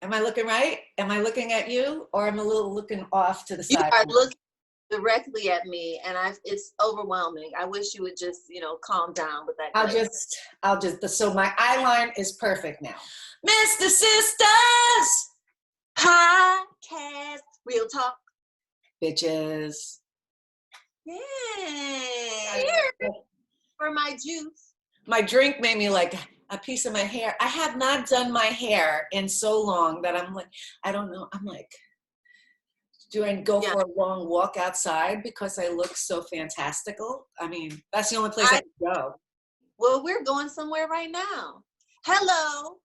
Am I looking right? Am I looking at you, or am I a little looking off to the You side? are looking directly at me, and it's overwhelming. I wish you would just, calm down with that. So my eye line is perfect now. MistaSistas! Podcast, real talk. Bitches. Yay! For my juice. My drink made me like a piece of my hair. I have not done my hair in so long that I'm like, I don't know. I'm like, do I go for a long walk outside because I look so fantastical? I mean, that's the only place I can go. Well, we're going somewhere right now. Hello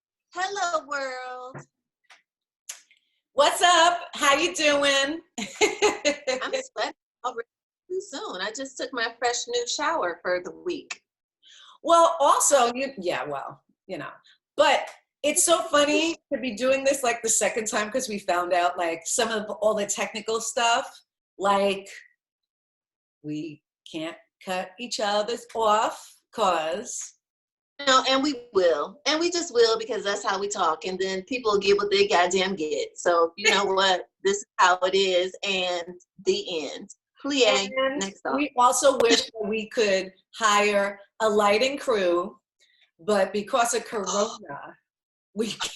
world. What's up? How you doing? I'm sweating already too soon. I just took my fresh new shower for the week. Well, also, but it's so funny to be doing this like the second time because we found out like some of all the technical stuff, like we can't cut each other's off because. No, and we will. And we just will because that's how we talk. And then people will get what they goddamn get. So you know what? This is how it is. And the end. Plie. Next off. We also wish that we could hire a lighting crew, but because of Corona, we can't.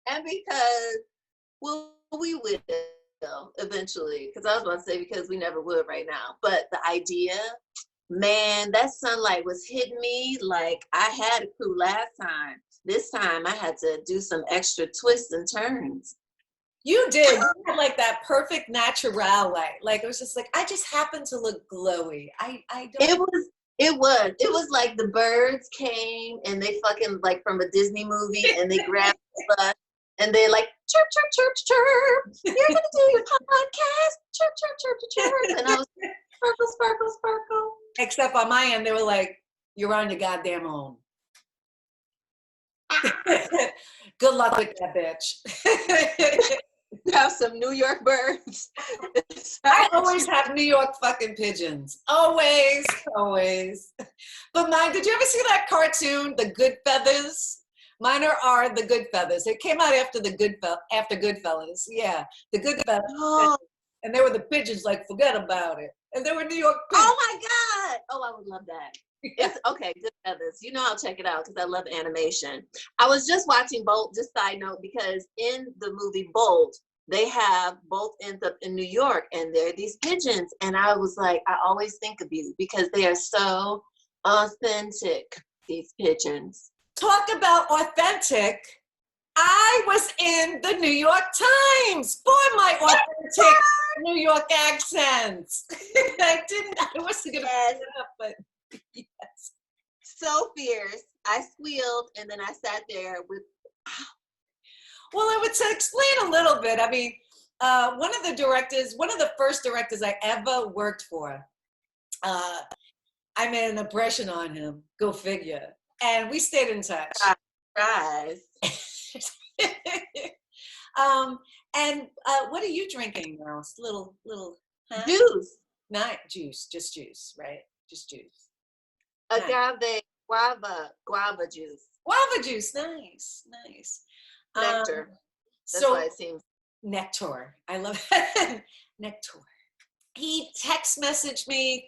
And because, well, we will eventually. Because I was about to say because we never would right now. But the idea, man, that sunlight was hitting me like I had a crew last time. This time I had to do some extra twists and turns. You did. You had like that perfect natural light. Like it was just like I just happened to look glowy. I don't. It was like the birds came and they fucking like from a Disney movie and they grabbed the bus and they like chirp chirp chirp chirp. You're gonna do your podcast. Chirp chirp chirp chirp. And I was sparkle sparkle sparkle. Except on my end, they were like, "You're on your goddamn own." Good luck with that, bitch. You have some New York birds. I always have New York fucking pigeons. Always. But mine, did you ever see that cartoon, The Good Feathers? Mine are The Good Feathers. It came out after Goodfellas. Yeah, The Good Feathers. Oh. And they were the pigeons, like, forget about it. And they were New York pigeons. Oh my God. Oh, I would love that. It's okay, Good Feathers. I'll check it out because I love animation. I was just watching Bolt, just side note, because in the movie Bolt, Bolt ends up in New York and there are these pigeons. And I was like, I always think of you because they are so authentic, these pigeons. Talk about authentic. I was in the New York Times for my authentic New York accents. I wasn't going to put it up, but yes. So fierce. I squealed and then I sat there with. Well, I would explain a little bit. I mean, one of the first directors I ever worked for, I made an impression on him. Go figure. And we stayed in touch. Surprise. And what are you drinking now? It's little huh? Juice. Not juice, just juice, right? Just juice. Agave guava juice. Guava juice, nice. Nectar. That's why it seems. Nectar. I love it. Nectar. He messaged me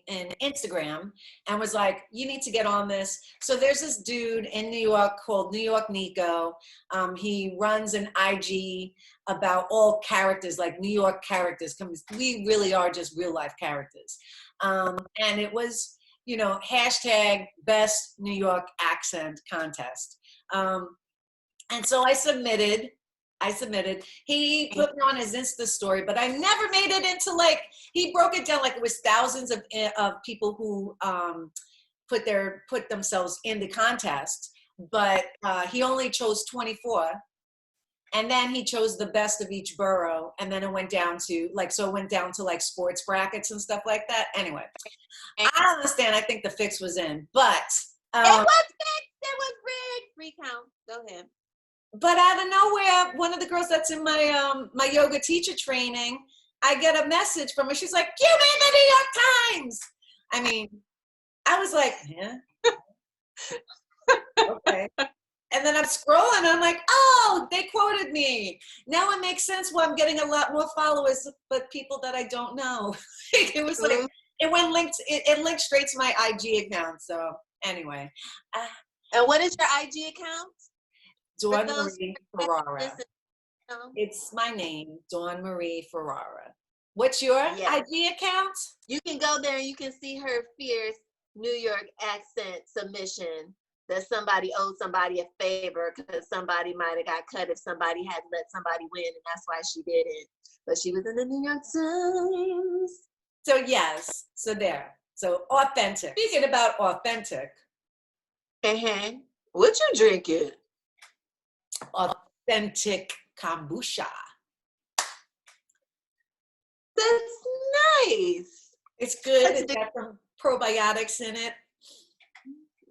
in Instagram and was like, you need to get on this. So there's this dude in New York called New York Nico. He runs an IG about all characters, like New York characters. We really are just real life characters. And it was, hashtag best New York accent contest. And so I submitted. He put me on his Insta story, but I never made it into he broke it down like it was thousands of people who put themselves in the contest, but he only chose 24. And then he chose the best of each borough. And then it went down to sports brackets and stuff like that. Anyway, I don't understand. I think the fix was in, but. It was fixed. It was rigged. Recount. Go ahead. But out of nowhere, one of the girls that's in my my yoga teacher training, I get a message from her. She's like, "You made the New York Times." I mean, I was like, yeah, okay. And then I'm scrolling and I'm like, oh, they quoted me. Now it makes sense why I'm getting a lot more followers, but people that I don't know. It was like, Mhm. it linked straight to my IG account. So anyway, uh, And what is your IG account for Dawn those Marie who Ferrara. listen? know? It's my name, Dawn Marie Ferrara. What's your Yes. IG account? You can go there and you can see her fierce New York accent submission that somebody owed somebody a favor because somebody might have got cut if somebody had let somebody win, and that's why she did it. But she was in the New York Times. So yes, so there. So authentic. Speaking about authentic, What you drinking? authentic kombucha. That's nice. It's good. That's It's got some probiotics in it.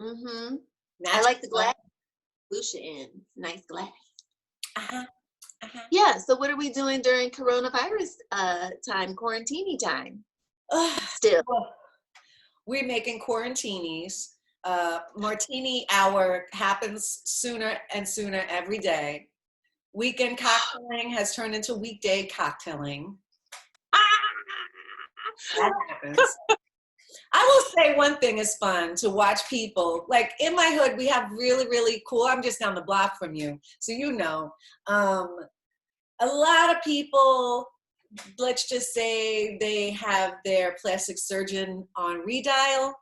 Mm-hmm. I Natural. like the glass Lucia in. Nice glass. Uh-huh. Uh-huh. Yeah. So what are we doing during coronavirus time, quarantini time? Still. Well, we're making quarantinis. Martini hour happens sooner and sooner every day. Weekend cocktailing has turned into weekday cocktailing. That happens. I will say one thing is fun to watch people. Like in my hood, we have really, really cool. I'm just down the block from you, so you know. A lot of people, let's just say, they have their plastic surgeon on redial.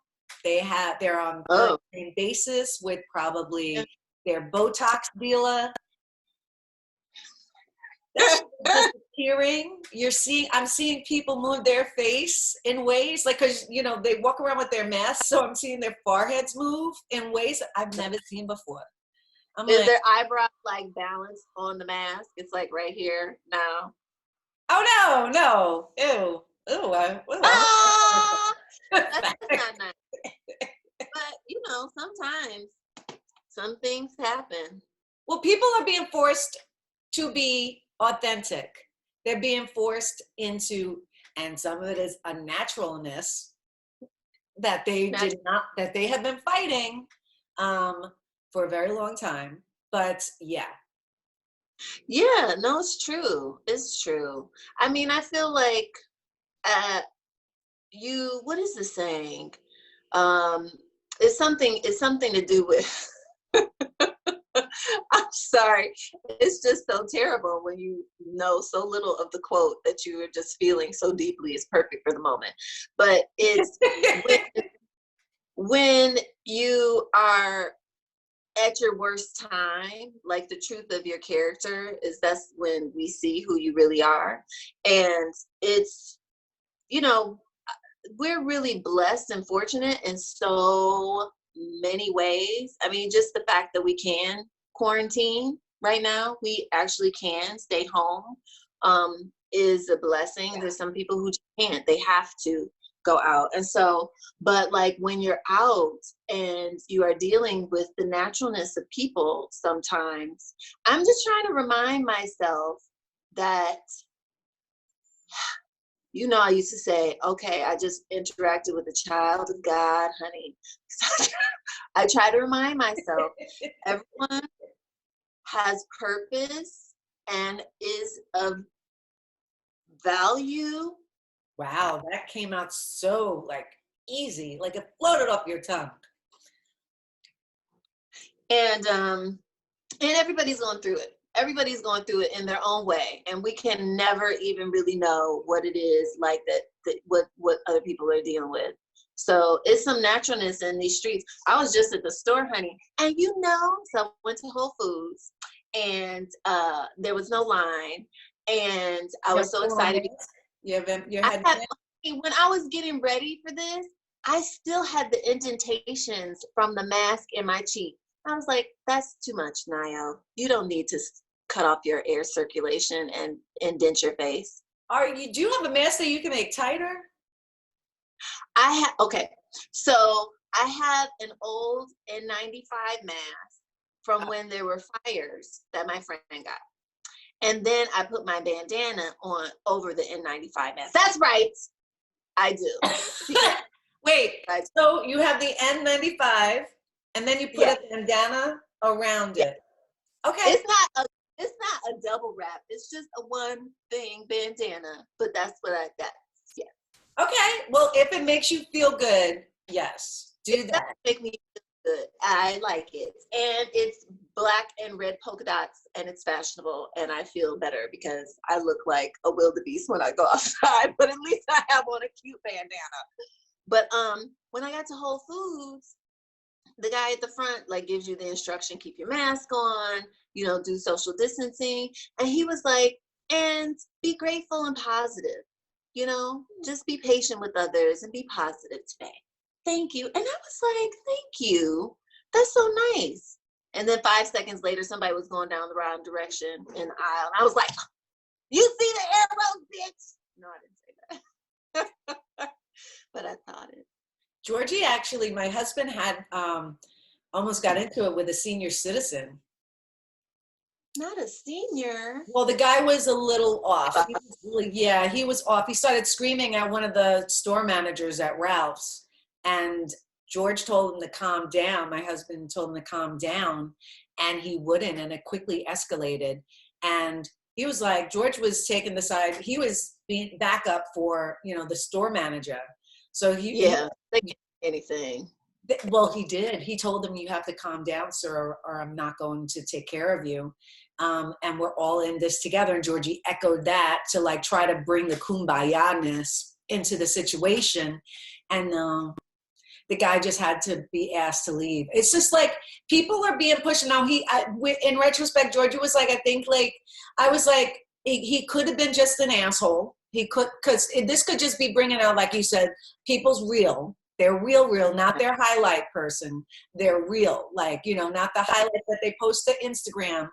They're on the same basis with probably their Botox dealer. That's disappearing. I'm seeing people move their face in ways like, cause you know, they walk around with their masks. So I'm seeing their foreheads move in ways I've never seen before. Is their eyebrow like balanced on the mask? It's like right here now. Oh no. Ew. That's not nice. But you know, sometimes some things happen. Well, people are being forced to be authentic. They're being forced into, and some of it is a naturalness that they have been fighting for a very long time. But yeah. Yeah, no, it's true. It's true. I mean, I feel like what is the saying? It's something to do with I'm sorry. It's just so terrible when you know so little of the quote that you are just feeling so deeply is perfect for the moment. But it's when you are at your worst time, like the truth of your character that's when we see who you really are. And it's, you know, we're really blessed and fortunate in so many ways. I mean, just the fact that we can quarantine right now, we actually can stay home is a blessing. Yeah. There's some people who can't, they have to go out. And so, but like when you're out and you are dealing with the naturalness of people sometimes, I'm just trying to remind myself that, you know, I used to say, okay, I just interacted with a child of God, honey. I try to remind myself, everyone has purpose and is of value. Wow, that came out so like easy, like it floated off your tongue. And everybody's going through it. Everybody's going through it in their own way, and we can never even really know what it is like what other people are dealing with. So it's some naturalness in these streets. I was just at the store, honey, and you know, so I went to Whole Foods, and there was no line, and I was so excited. When I was getting ready for this, I still had the indentations from the mask in my cheek. I was like, that's too much, Nayo. You don't need to cut off your air circulation and indent your face. Do you have a mask that you can make tighter? Okay. So I have an old N95 mask from when there were fires that my friend got. And then I put my bandana on over the N95 mask. That's right. I do. Wait, Right. so you have the N95 and then you put Yeah. a bandana around Yeah. it. Okay. It's not a double wrap. It's just a one thing bandana, but that's what I got. Yeah. Okay. Well, if it makes you feel good, yes, do It does that. make me feel good. I like it. And it's black and red polka dots and it's fashionable and I feel better because I look like a wildebeest when I go outside, but at least I have on a cute bandana. But when I got to Whole Foods, the guy at the front like gives you the instruction, keep your mask on, do social distancing. And he was like, and be grateful and positive, just be patient with others and be positive today. Thank you. And I was like, thank you. That's so nice. And then 5 seconds later, somebody was going down the wrong direction in the aisle. And I was like, you see the arrows, bitch? No, I didn't say that. But I thought it. Georgie, actually, my husband had almost got into it with a senior citizen. Not a senior. Well, the guy was a little off. He was off. He started screaming at one of the store managers at Ralph's, and George told him to calm down. My husband told him to calm down, and he wouldn't, and it quickly escalated. And he was like, George was taking the side. He was being backup for, the store manager. So they can't do anything. Well, he did. He told them, you have to calm down, sir, or I'm not going to take care of you. And we're all in this together. And Georgie echoed that to like try to bring the kumbaya-ness into the situation. And the guy just had to be asked to leave. It's just like people are being pushed. Now in retrospect, Georgie was like, I think like, I was like, he could have been just an asshole. He could, because this could just be bringing out, like you said, people's real. They're real, not their highlight person. They're real, like, not the highlight that they post to Instagram.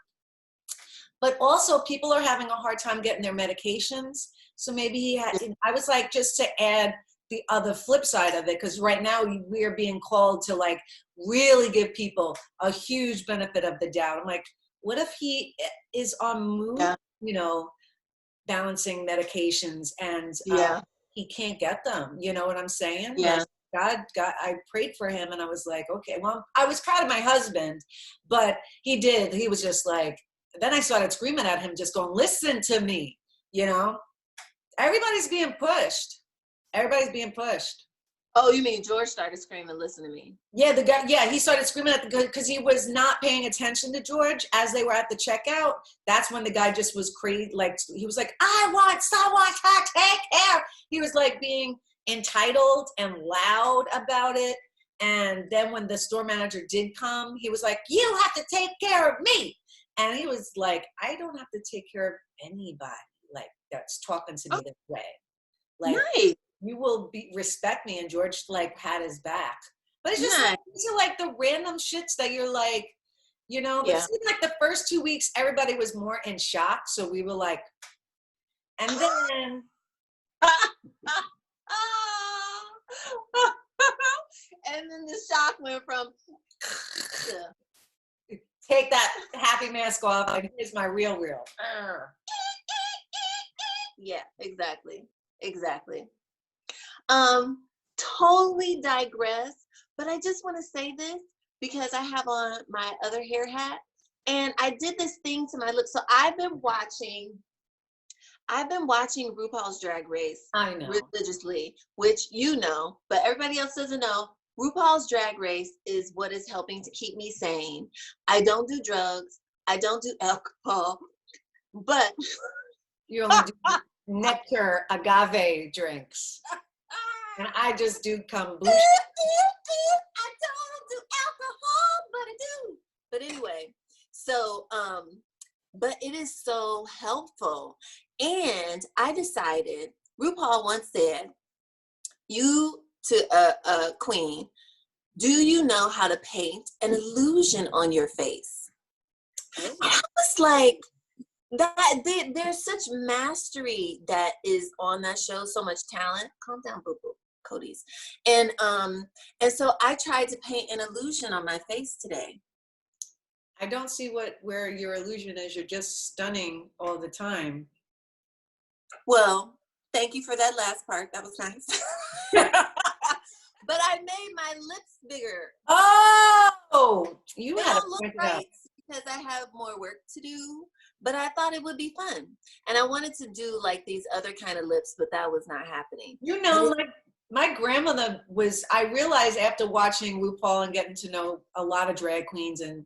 But also people are having a hard time getting their medications. So maybe I was like, just to add the other flip side of it, because right now we are being called to like really give people a huge benefit of the doubt. I'm like, what if he is on mood, balancing medications and he can't get them? You know what I'm saying? Yeah. Like, God, I prayed for him and I was like, okay, well, I was proud of my husband, but he was just like, then I started screaming at him, just going, listen to me, everybody's being pushed. Everybody's being pushed. Oh, you mean George started screaming, listen to me? Yeah, the guy, he started screaming at the guy because he was not paying attention to George as they were at the checkout. That's when the guy just was crazy. Like, he was like, I want someone to take care. He was like being entitled and loud about it. And then when the store manager did come, he was like, you have to take care of me. And he was like, I don't have to take care of anybody like that's talking to me this way. Like, nice. You will respect me. And George like had his back. But it's just these are like the random shits that you're like, it seemed like the first 2 weeks, everybody was more in shock. So we were like, and then. And then the shock went from. Take that happy mask off and here's my real. Yeah, exactly. Totally digress, but I just want to say this because I have on my other hair hat and I did this thing to my lips. So I've been watching RuPaul's Drag Race religiously, which but everybody else doesn't know. RuPaul's Drag Race is what is helping to keep me sane. I don't do drugs. I don't do alcohol, but you only do nectar agave drinks. And I just do kombucha. I don't do alcohol, but I do. But anyway, so, but it is so helpful. And I decided, RuPaul once said, you to a queen, do you know how to paint an illusion on your face? And I was like, there's such mastery that is on that show, so much talent. Calm down, boo-boo, Cody's. And so I tried to paint an illusion on my face today. I don't see where your illusion is. You're just stunning all the time. Well, thank you for that last part. That was nice. but I made my lips bigger. Oh, you They had to don't look point it out. right because I have more work to do, but I thought it would be fun. And I wanted to do like these other kind of lips, but that was not happening. You know, my grandmother was, I realized after watching RuPaul and getting to know a lot of drag queens and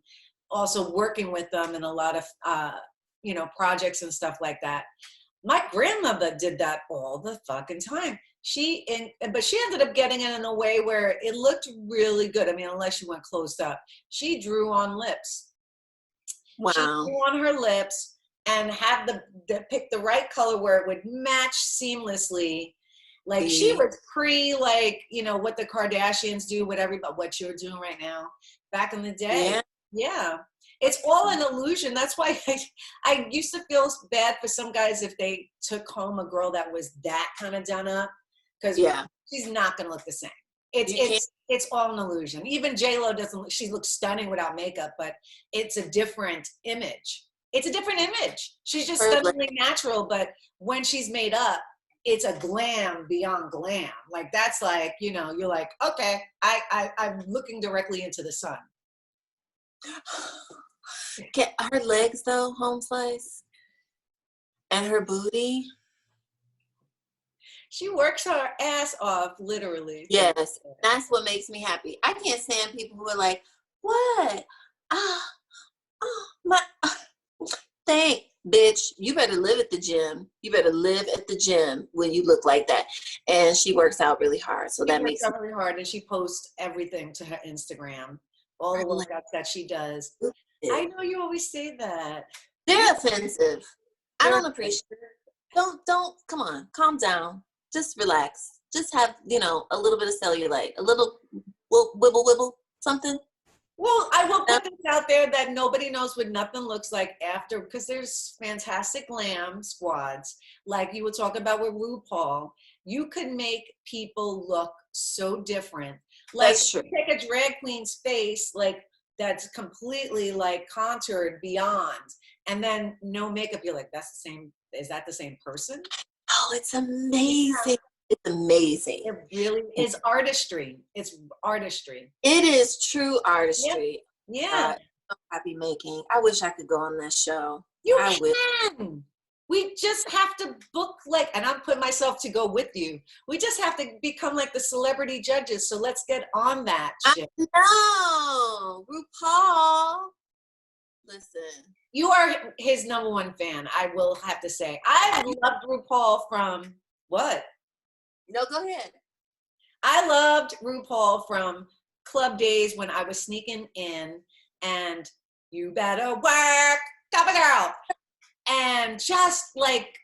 also working with them in a lot of, you know, projects and stuff like that. My grandmother did that all the fucking time. But she ended up getting it in a way where it looked really good. I mean, unless you went closed up. She drew on lips. Wow. She drew on her lips and had pick the right color where it would match seamlessly. Like she was like, you know, what the Kardashians do, what you're doing right now back in the day. Yeah. It's all an illusion. That's why I used to feel bad for some guys if they took home a girl that was that kind of done up, because she's not going to look the same. It's all an illusion. Even J-Lo she looks stunning without makeup, but it's a different image. It's a different image. She's just stunningly natural, but when she's made up, it's a glam beyond glam. Like that's like, you know, you're like, okay, I'm looking directly into the sun. Her legs though, home slice, and her booty. She works her ass off, literally. Yes, that's what makes me happy. I can't stand people who are like, "What? My thank bitch. You better live at the gym. You better live at the gym when you look like that." And she works out really hard, so that makes it really hard. And she posts everything to her Instagram, all the workouts that she does. I know you always say that. They're offensive. I don't appreciate it. Don't, come on, calm down. Just relax. Just have, you know, a little bit of cellulite, a little wibble, something. Well, I will put this out there that nobody knows what nothing looks like after, because there's fantastic glam squads. Like you were talking about with RuPaul. You could make people look so different. Like That's true. Take a drag queen's face, like that's completely like contoured beyond, and then no makeup. You're like, that's the same. Is that the same person? Oh, it's amazing. Yeah. It's amazing. It really is artistry. It's artistry. It is true artistry. Yeah. Happy making. I wish I could go on that show. You can. We just have to book like, and I'm putting myself to go with you. We just have to become like the celebrity judges. So let's get on that shit. No, RuPaul. Listen. You are his number one fan, I will have to say. I loved RuPaul from what? No, go ahead. I loved RuPaul from club days when I was sneaking in and you better work, cover girl. And just like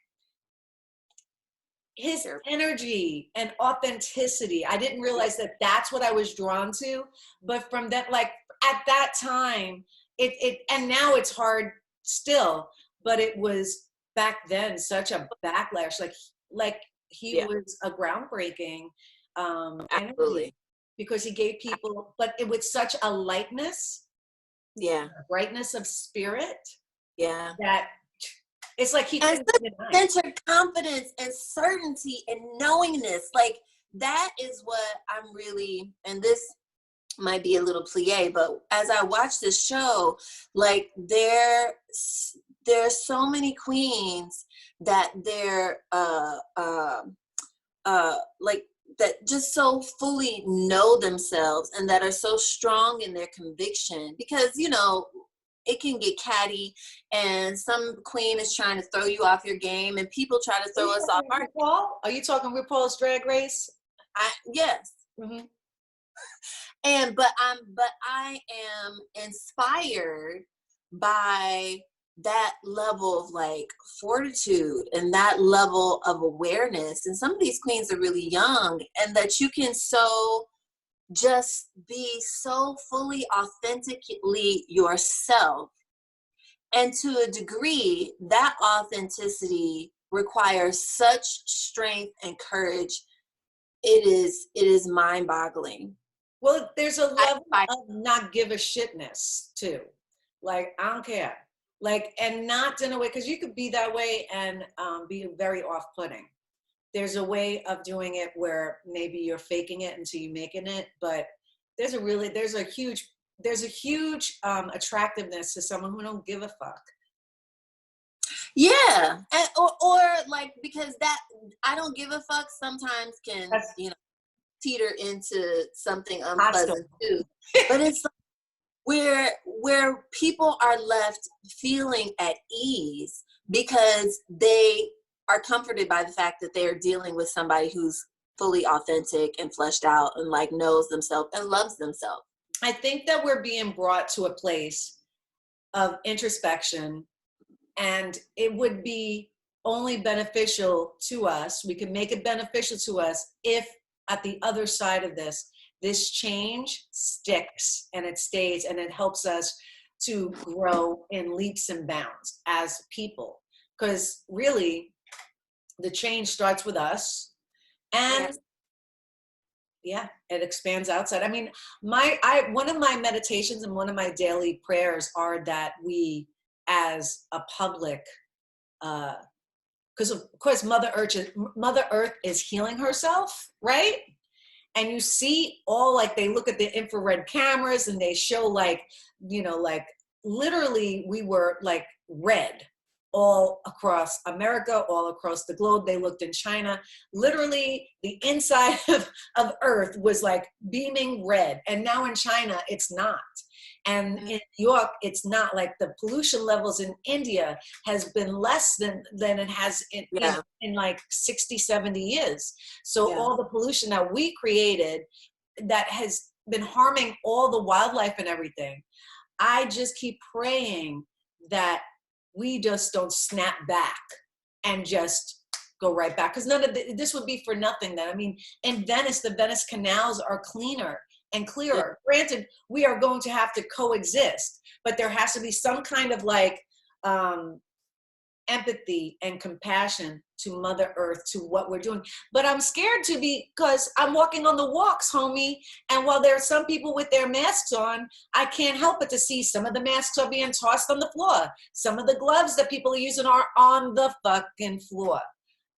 his energy and authenticity. I didn't realize that that's what I was drawn to. But from that, like at that time, and now it's hard still, but it was back then such a backlash. Like he was a groundbreaking energy because he gave people, but it was such a lightness, a brightness of spirit, that it's like he and centered confidence and certainty and knowingness. Like that is what I'm really, and this might be a little plie, but as I watch this show, like there's so many queens that they're like that just so fully know themselves and that are so strong in their conviction, because you know it can get catty and some queen is trying to throw you off your game and people try to throw us off our RuPaul? Are you talking RuPaul's Drag Race? Yes. Mm-hmm. But I am inspired by that level of like fortitude and that level of awareness. And some of these queens are really young, and that you can so just be so fully authentically yourself. And to a degree, that authenticity requires such strength and courage. It is mind-boggling. Well, there's a level of not give a shitness too. Like, I don't care. Like, and not in a way, because you could be that way and be very off-putting. there's a way of doing it where maybe you're faking it until you're making it, but there's a huge attractiveness to someone who don't give a fuck. Yeah, or like, because that I don't give a fuck sometimes can, you know, teeter into something unpleasant too. But it's like where people are left feeling at ease because they are comforted by the fact that they are dealing with somebody who's fully authentic and fleshed out and like knows themselves and loves themselves. I think that we're being brought to a place of introspection, and it would be only beneficial to us. We can make it beneficial to us if at the other side of this change sticks and it stays and it helps us to grow in leaps and bounds as people. Because really, the change starts with us, and yeah, it expands outside. I mean, one of my meditations and one of my daily prayers are that we, as a public, because of course Mother Earth is healing herself, right? And you see all, like, they look at the infrared cameras and they show, like, you know, like literally we were like red all across America, all across the globe. They looked in China. Literally the inside of Earth was like beaming red. And now in China, it's not. And in New York, it's not. Like, the pollution levels in India has been less than it has in like 60, 70 years. So all the pollution that we created that has been harming all the wildlife and everything, I just keep praying that we just don't snap back and just go right back. Because none of this would be for nothing then. I mean, in Venice, the Venice canals are cleaner and clearer. Granted, we are going to have to coexist, but there has to be some kind of like empathy and compassion to Mother Earth, to what we're doing. But I'm scared to be, because I'm walking on the walks, homie. And while there are some people with their masks on, I can't help but to see some of the masks are being tossed on the floor. Some of the gloves that people are using are on the fucking floor,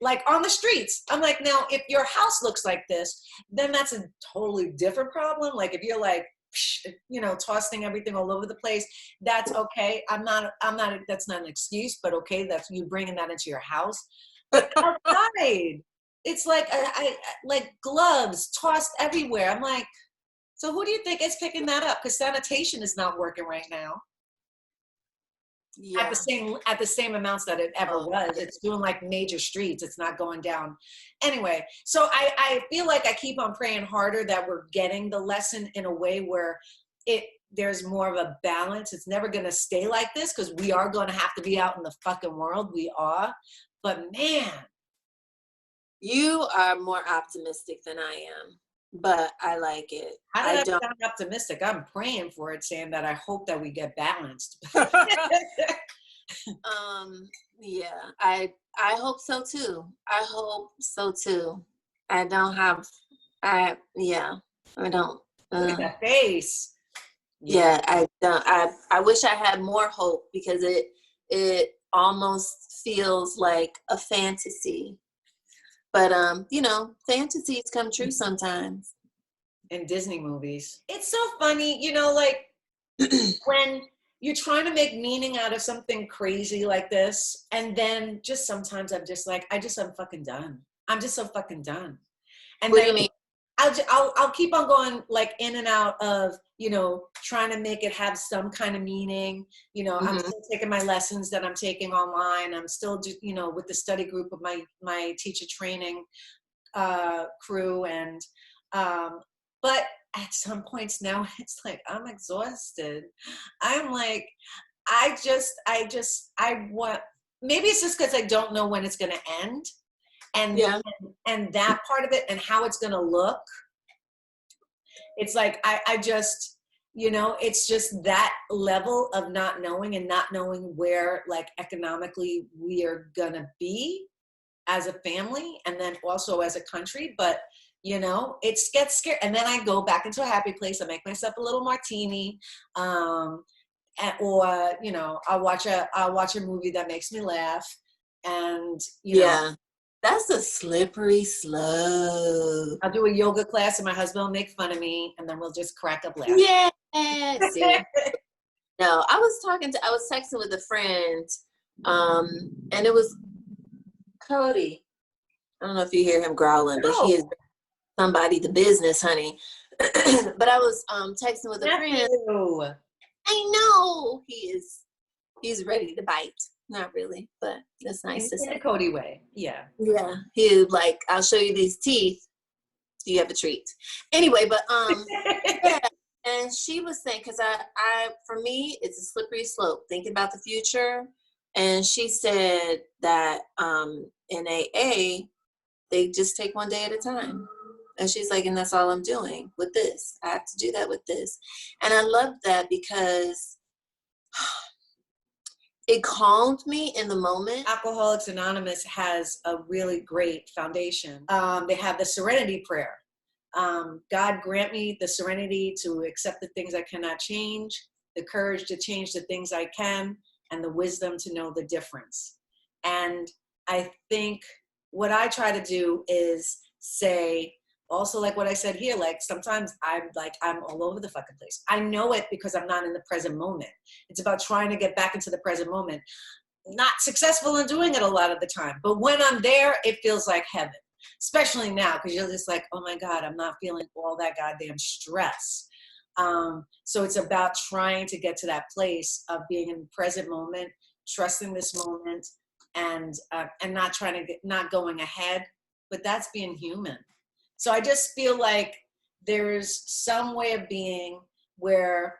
like on the streets. I'm like, now, if your house looks like this, then that's a totally different problem. Like, if you're like, you know, tossing everything all over the place, that's okay. I'm not, that's not an excuse, but okay, that's you bringing that into your house. But outside, it's like, I like gloves tossed everywhere. I'm like, so who do you think is picking that up? Because sanitation is not working right now. At the same amounts that it ever was. It's doing like major streets. It's not going down. Anyway, so I feel like I keep on praying harder that we're getting the lesson in a way where there's more of a balance. It's never going to stay like this, because we are going to have to be out in the fucking world. We are. But man. You are more optimistic than I am, but I like it. How did I sound optimistic? I'm praying for it, saying that I hope that we get balanced. Yeah, I hope so too. I hope so too. I don't. Look at that face. Yeah, I don't. I wish I had more hope, because it almost feels like a fantasy. But you know, fantasies come true sometimes. In Disney movies. It's so funny, you know, like when you're trying to make meaning out of something crazy like this, and then just sometimes I'm just like, I'm fucking done. I'm just so fucking done. And what then do you mean? I'll keep on going, like, in and out of, you know, trying to make it have some kind of meaning. You know, I'm still taking my lessons that I'm taking online. I'm still, you know, with the study group of my teacher training crew. And but at some points now, it's like, I'm exhausted. I'm like, I want, maybe it's just because I don't know when it's going to end. And that part of it and how it's going to look. It's like, I just, you know, it's just that level of not knowing, and not knowing where, like, economically we are going to be as a family, and then also as a country. But, you know, it gets scary. And then I go back into a happy place. I make myself a little martini, or, you know, I'll watch a movie that makes me laugh. And, you know, That's a slippery slope. I'll do a yoga class and my husband will make fun of me and then we'll just crack up laughing. Yeah. See, no, I was texting with a friend, and it was Cody. I don't know if you hear him growling, but he is somebody to business, honey. But I was texting with a friend. I know he's ready to bite. Not really, but that's nice to say. In a Cody way. Yeah. Yeah. He like, I'll show you these teeth. You have a treat. Anyway, but yeah. And she was saying, because I for me, it's a slippery slope, thinking about the future. And she said that in AA, they just take one day at a time. And she's like, and that's all I'm doing with this. I have to do that with this. And I love that because it calmed me in the moment. Alcoholics Anonymous has a really great foundation. They have the serenity prayer. God grant me the serenity to accept the things I cannot change, the courage to change the things I can, and the wisdom to know the difference. And I think what I try to do is say, also like what I said here, like sometimes I'm all over the fucking place. I know it because I'm not in the present moment. It's about trying to get back into the present moment. Not successful in doing it a lot of the time, but when I'm there, it feels like heaven. Especially now, because you're just like, oh my God, I'm not feeling all that goddamn stress. So it's about trying to get to that place of being in the present moment, trusting this moment, and not not going ahead. But that's being human. So I just feel like there's some way of being where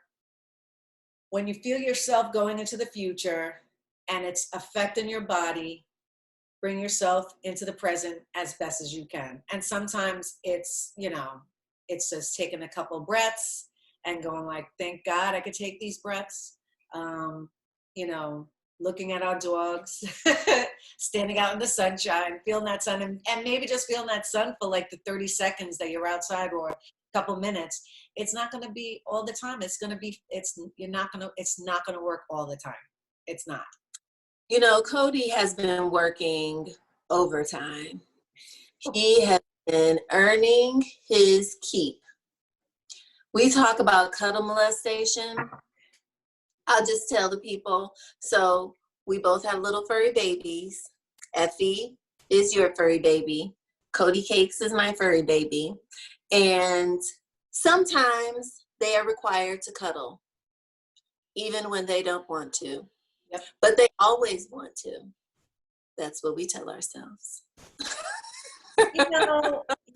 when you feel yourself going into the future and it's affecting your body, bring yourself into the present as best as you can. And sometimes it's, it's just taking a couple breaths and going like, thank God I could take these breaths. Looking at our dogs, standing out in the sunshine, feeling that sun, and maybe just feeling that sun for like the 30 seconds that you're outside or a couple minutes. It's not going to be all the time. It's not going to work all the time. It's not. Cody has been working overtime. He has been earning his keep. We talk about cuddle molestation. I'll just tell the people. So we both have little furry babies. Effie is your furry baby. Cody Cakes is my furry baby. And sometimes they are required to cuddle, even when they don't want to. Yep. But they always want to. That's what we tell ourselves.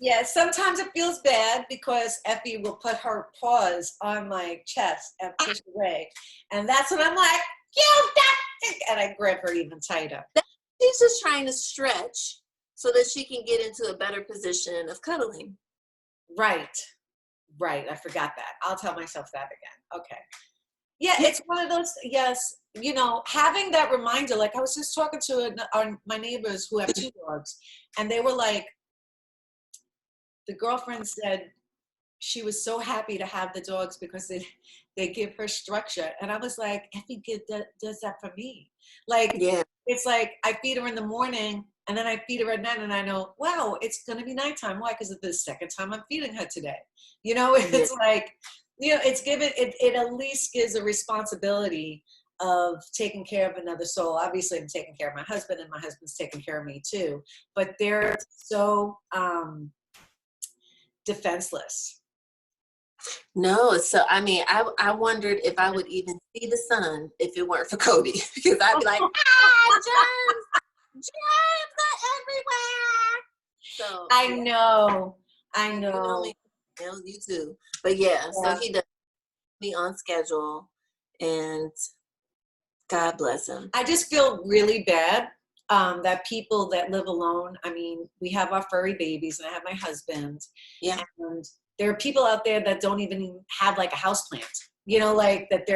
Yeah, sometimes it feels bad because Effie will put her paws on my chest and push away. And that's when I'm like, and I grab her even tighter. She's just trying to stretch so that she can get into a better position of cuddling. Right. I forgot that. I'll tell myself that again. Okay. Yeah, it's one of those, yes, having that reminder, like I was just talking to my neighbors who have 2 dogs, and they were like, the girlfriend said she was so happy to have the dogs because they give her structure. And I was like, Effie does that for me. Like, yeah. It's like I feed her in the morning and then I feed her at night and I know, wow, it's going to be nighttime. Why? Because it's the second time I'm feeding her today. It's like, it at least gives a responsibility of taking care of another soul. Obviously, I'm taking care of my husband and my husband's taking care of me too. But they're so defenseless. No, so I wondered if I would even see the sun if it weren't for Cody, because I'd be like, germs are everywhere. So I know. You too, but yeah. So he does me on schedule, and God bless him. I just feel really bad that people that live alone. I mean, we have our furry babies, and I have my husband. Yeah, and there are people out there that don't even have like a houseplant, like that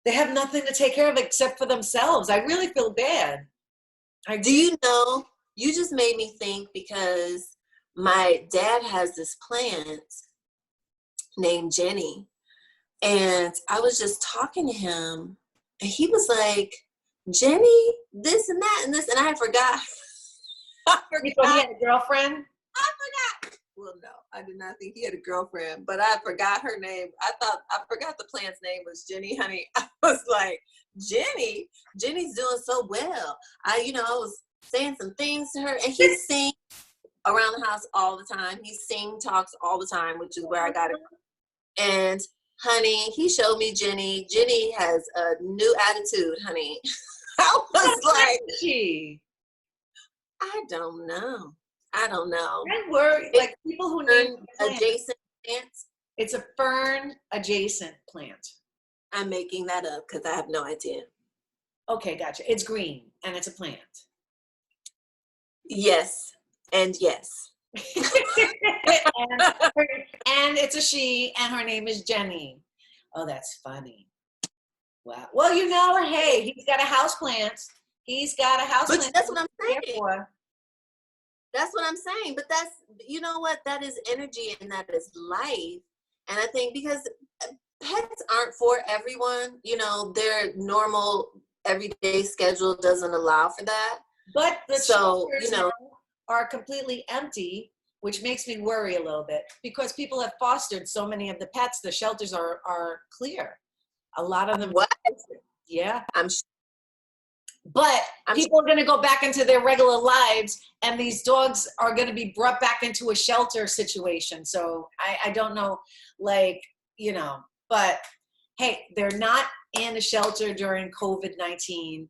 they have nothing to take care of except for themselves. I really feel bad. Do you know, you just made me think, because my dad has this plant named Jenny, and I was just talking to him and he was like, Jenny, this and that and this, and I forgot I You thought he forgot. had a girlfriend? I forgot. Well, no, I did not think he had a girlfriend, but I forgot her name. I forgot the plant's name was Jenny, honey. I was like, Jenny's doing so well. I was saying some things to her, and he sings around the house all the time. He talks all the time, which is where I got it. And honey, he showed me Jenny. Jenny has a new attitude, honey. I was like, She. I don't know. I worry, like people who name Adjacent plants. It's a fern adjacent plant. I'm making that up because I have no idea. Okay, gotcha. It's green and it's a plant. Yes, and yes. and it's a she, and her name is Jenny. Oh, that's funny. Wow. Well, hey, he's got a house plant. He's got a house plant. But that's what I'm saying. That's what I'm saying. But that's, you know what? That is energy and that is life. And I think because pets aren't for everyone, their normal everyday schedule doesn't allow for that. But the shelters now are completely empty, which makes me worry a little bit because people have fostered so many of the pets. The shelters are clear. A lot of them. What? Yeah. I'm sure. But people are going to go back into their regular lives, and these dogs are going to be brought back into a shelter situation. So I don't know, but hey, they're not in a shelter during COVID-19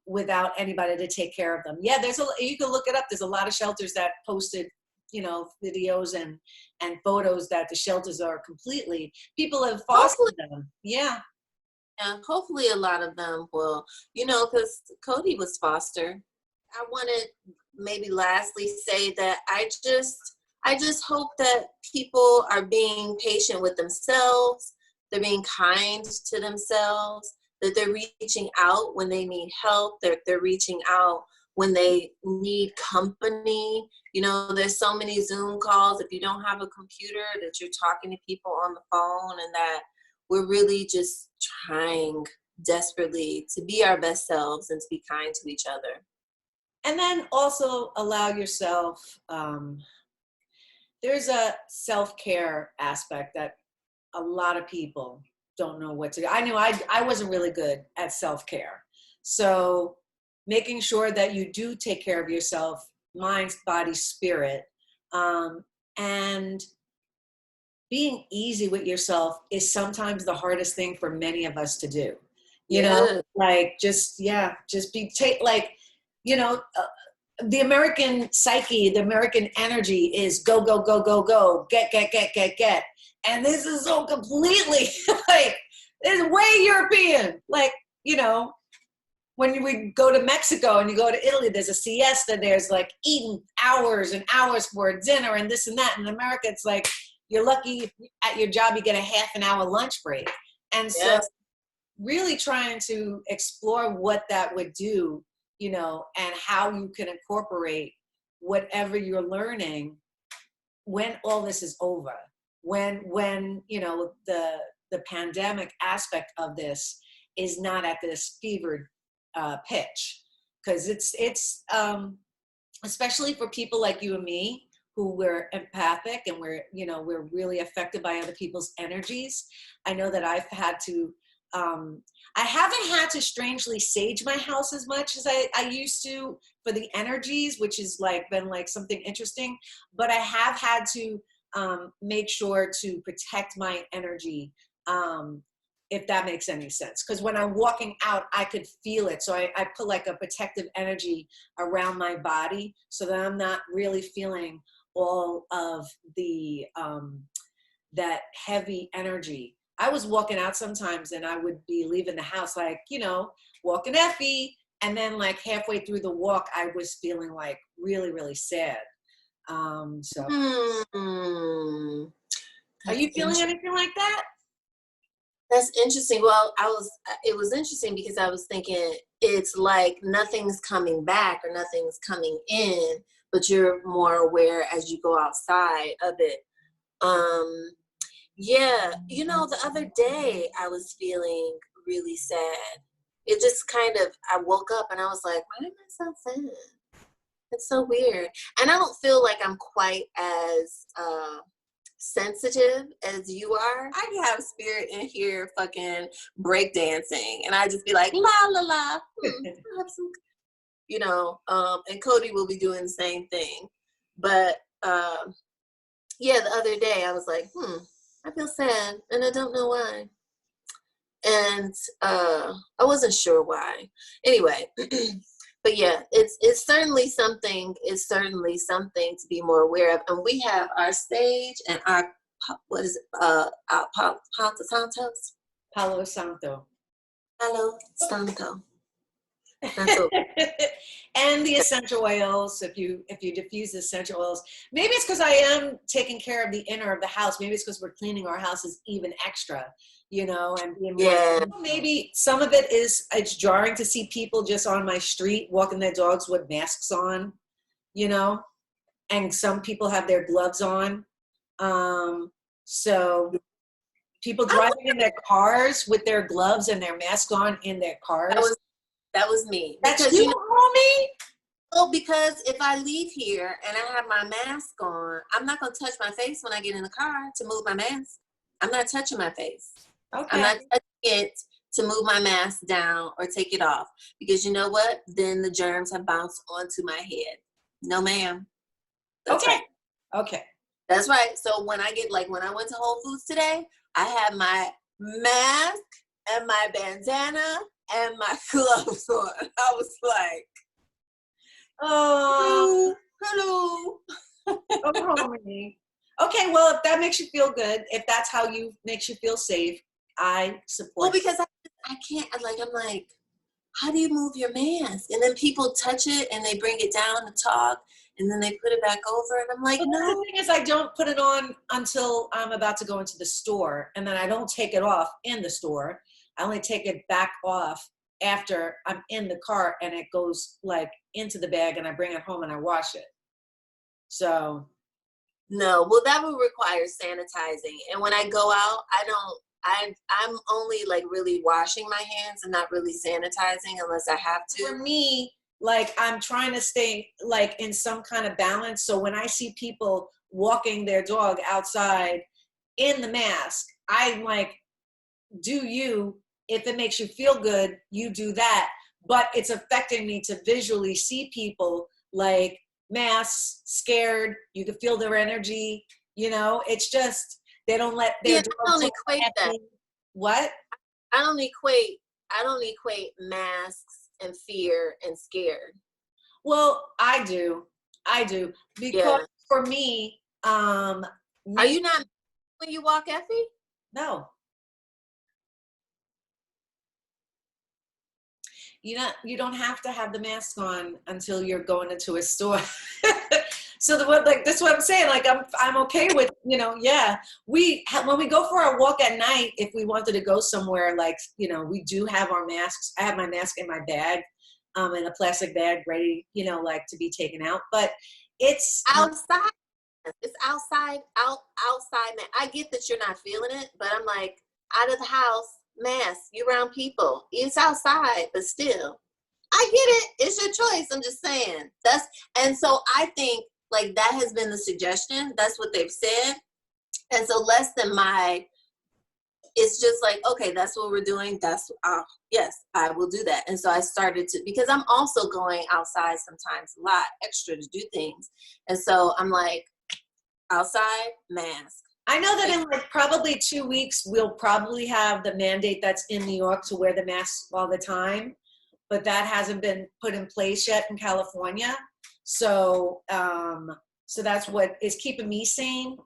without anybody to take care of them. Yeah, you can look it up. There's a lot of shelters that posted, videos and photos that the shelters are completely, people have fostered them. Yeah. Yeah, hopefully a lot of them will, because Cody was foster. I want to maybe lastly say that I just hope that people are being patient with themselves. They're being kind to themselves, that they're reaching out when they need help. They're reaching out when they need company. There's so many Zoom calls. If you don't have a computer, that you're talking to people on the phone, and that we're really just trying desperately to be our best selves and to be kind to each other. And then also allow yourself, there's a self-care aspect that a lot of people don't know what to do. I knew I wasn't really good at self-care. So making sure that you do take care of yourself, mind, body, spirit, and being easy with yourself is sometimes the hardest thing for many of us to do. The American psyche, the American energy is go, go, go, go, go, get. And this is so completely it's way European. When we go to Mexico and you go to Italy, there's a siesta, there's eating hours and hours for dinner and this and that. In America, it's you're lucky at your job, you get a half an hour lunch break. And so really trying to explore what that would do, and how you can incorporate whatever you're learning when all this is over, when the pandemic aspect of this is not at this fevered pitch. Because it's especially for people like you and me, who we're empathic and we're really affected by other people's energies. I know that I've had to, I haven't had to strangely sage my house as much as I used to for the energies, which has been something interesting, but I have had to make sure to protect my energy, if that makes any sense. Because when I'm walking out, I could feel it. So I put a protective energy around my body so that I'm not really feeling all of the that heavy energy. I was walking out sometimes and I would be leaving the house walking Effie, and then halfway through the walk I was feeling really, really sad. Are you feeling anything like that? That's interesting. Well, it was interesting because I was thinking it's like nothing's coming back or nothing's coming in, but you're more aware as you go outside of it. The other day I was feeling really sad. It just I woke up and I was like, why am I so sad? It's so weird. And I don't feel like I'm quite as sensitive as you are. I can have spirit in here fucking breakdancing, and I just be like, la la la. I have some, you know, and Cody will be doing the same thing. But yeah, the other day I was like, I feel sad, and I don't know why. And I wasn't sure why. Anyway, but yeah, it's certainly something. It's certainly something to be more aware of. And we have our stage and our what is it? Our Palo Santos. Palo Santo. Palo Santo. That's okay. And the essential oils, if you diffuse the essential oils, maybe it's because I am taking care of the inner of the house. Maybe it's because we're cleaning our houses even extra, you know, and being more, maybe some of it is, it's jarring to see people just on my street walking their dogs with masks on, you know, and some people have their gloves on. So people driving in their cars with their gloves and their mask on in their cars. That was me. That's because you know, homie? Well, because if I leave here and I have my mask on, I'm not going to touch my face when I get in the car to move my mask. I'm not touching my face. Okay. I'm not touching it to move my mask down or take it off. Because you know what? Then the germs have bounced onto my head. No, ma'am. That's right. Okay. That's right. So when I went to Whole Foods today, I had my mask and my bandana and my gloves on. I was like, oh, hello. Oh, homie. Okay, well, if that makes you feel good, if that's how makes you feel safe, I support. Well, because I can't, I'm like, how do you move your mask? And then people touch it and they bring it down to talk and then they put it back over. And I'm like, no. The thing is, I don't put it on until I'm about to go into the store. And then I don't take it off in the store. I only take it back off after I'm in the car and it goes like into the bag and I bring it home and I wash it. So. No, well, that would require sanitizing. And when I go out, I'm only like really washing my hands and not really sanitizing unless I have to. For me, like I'm trying to stay like in some kind of balance. So when I see people walking their dog outside in the mask, I'm like, do you, if it makes you feel good, you do that. But it's affecting me to visually see people like masks, scared, you can feel their energy, you know, it's just, they don't let their dogs. I don't equate that. What? I don't equate masks and fear and scared. Well, I do because for me, are you not when you walk, Effie? No. You don't have to have the mask on until you're going into a store. So that's what I'm saying. Like I'm okay with, you know, yeah. When we go for our walk at night, if we wanted to go somewhere, like, you know, we do have our masks. I have my mask in my bag, in a plastic bag, ready, you know, like to be taken out. But it's outside. It's outside. Man. I get that you're not feeling it, but I'm like, out of the house. Mask, you're around people. It's outside, but still. I get it. It's your choice. I'm just saying. And so I think like that has been the suggestion. That's what they've said. And so less than it's just like, okay, that's what we're doing. Yes, I will do that. And so I started to, because I'm also going outside sometimes a lot extra to do things. And so I'm like, outside, mask. I know that in like probably 2 weeks, we'll probably have the mandate that's in New York to wear the mask all the time, but that hasn't been put in place yet in California. So, so that's what is keeping me sane.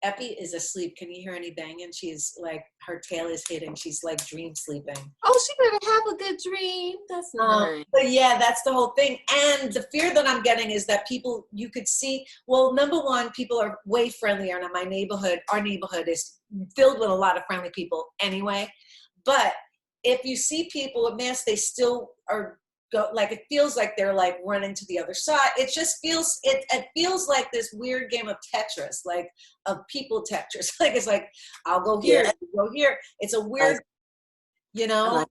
Epi is asleep. Can you hear any banging? She's like, her tail is hitting. She's like dream sleeping. Oh, she better have a good dream. That's nice. But yeah, that's the whole thing. And the fear that I'm getting is that people, you could see, well, number one, people are way friendlier in my neighborhood. Our neighborhood is filled with a lot of friendly people anyway. But if you see people with masks, they still are like, it feels like they're like running to the other side. It just feels, it feels like this weird game of Tetris, like of people Tetris. Like, it's like, I'll go here, go here. It's a weird, you know,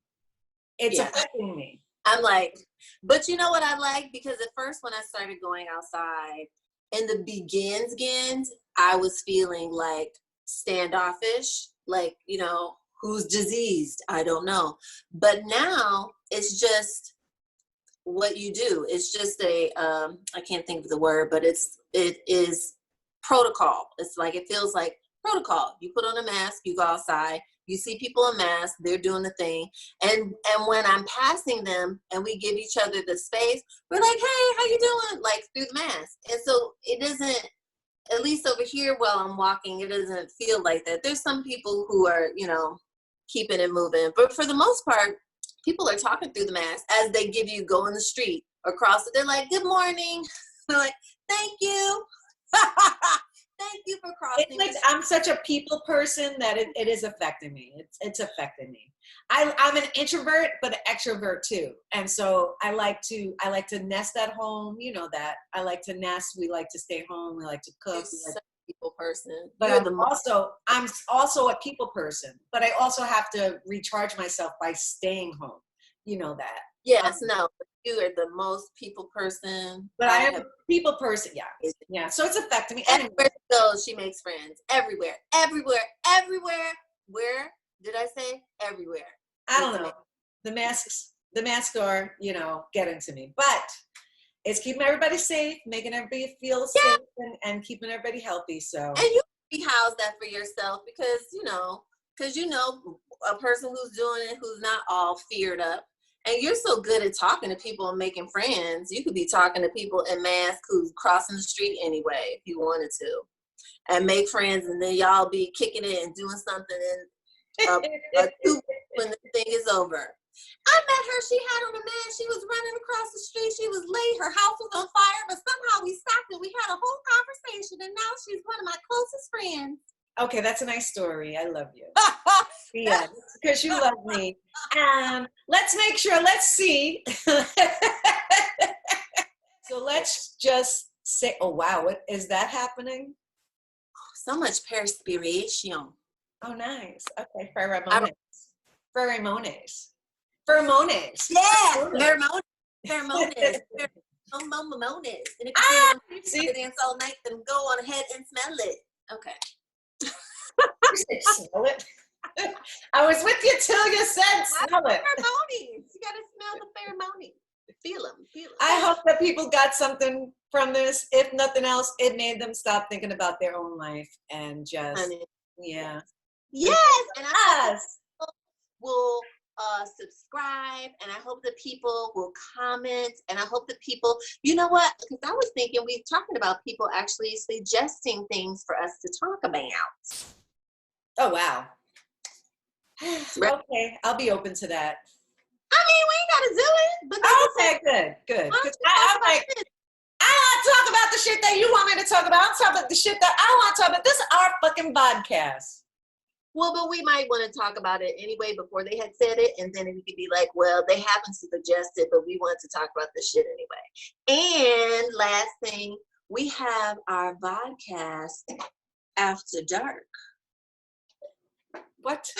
it's affecting me. I'm like, but you know what I like? Because at first when I started going outside, in the begins, I was feeling like standoffish, like, you know, who's diseased? I don't know. But now it's just what you do. It's just I can't think of the word, but it is protocol. It's like, it feels like protocol. You put on a mask, you go outside, you see people in masks, they're doing the thing. And when I'm passing them and we give each other the space, we're like, hey, how you doing? Like through the mask. And so it doesn't, at least over here while I'm walking, it doesn't feel like that. There's some people who are, you know, keeping it moving. But for the most part, people are talking through the mask as they give you, go in the street or cross it. They're like, good morning. They're like, thank you. Thank you for crossing. It's like I'm such a people person that it is affecting me. It's affecting me. I'm an introvert, but an extrovert too. And so I like to nest at home. You know that. I like to nest. We like to stay home. We like to cook. You're such a people person. But You're I'm also a people person. But I also have to recharge myself by staying home. You know that. Yes, no. You are the most people person. But I am a people person. Yeah. Yeah. So it's affecting me. Everywhere she goes, she makes friends. Everywhere. Where did I say? Everywhere. I don't know. The masks are, you know, getting to me. But it's keeping everybody safe, making everybody feel safe, and keeping everybody healthy. So. And you be housed that for yourself because you know a person who's doing it, who's not all feared up. And you're so good at talking to people and making friends. You could be talking to people in masks who's crossing the street anyway, if you wanted to, and make friends. And then y'all be kicking it and doing something in 2 weeks when the thing is over. I met her. She had on a mask. She was running across the street. She was late. Her house was on fire, but somehow we stopped and we had a whole conversation. And now she's one of my closest friends. Okay, that's a nice story. I love you. Yeah, because you love me. And let's see. So let's just say, oh, wow, what is that happening? So much perspiration. Oh, nice. Okay, pheromones. Pheromones. Pheromones. Yeah, pheromones. Pheromones. Pheromones. And if you see dance all night, then go on ahead and smell it. Okay. Smell it. I was with you till you said smell it. Pheromones. You gotta smell the pheromones. Feel them. I hope that people got something from this. If nothing else, it made them stop thinking about their own life and just, yeah. Yes, and I hope people will subscribe, and I hope that people will comment, and I hope that people, you know what? Because I was thinking we're talking about people actually suggesting things for us to talk about. Oh wow. Okay, I'll be open to that. I mean, we ain't gotta do it, but okay, good. I want to talk about the shit that you want me to talk about. I'm talking about the shit that I want to talk about. This is our fucking podcast. Well, but we might want to talk about it anyway before they had said it, and then we could be like, well, they haven't suggested, but we want to talk about this shit anyway. And last thing, we have our Vodcast After Dark. What?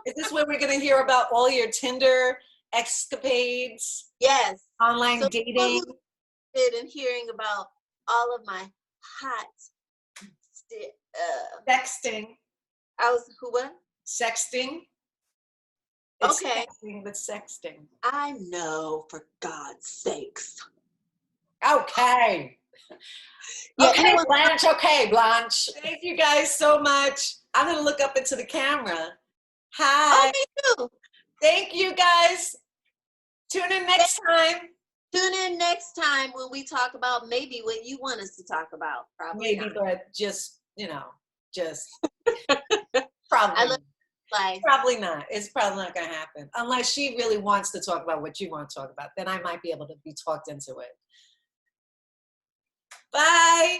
Is this where we're going to hear about all your Tinder escapades? Yes. Online dating? And hearing about all of my hot sexting. What? Sexting. It's okay. Sexting with sexting. I know, for God's sakes. Okay. Yeah, okay, Blanche. Okay, Blanche. Thank you guys so much. I'm going to look up into the camera. Hi. Oh, me too. Thank you guys. Tune in next time. Tune in next time when we talk about maybe what you want us to talk about. Probably maybe, not. But just probably. Probably not. It's probably not going to happen. Unless she really wants to talk about what you want to talk about. Then I might be able to be talked into it. Bye.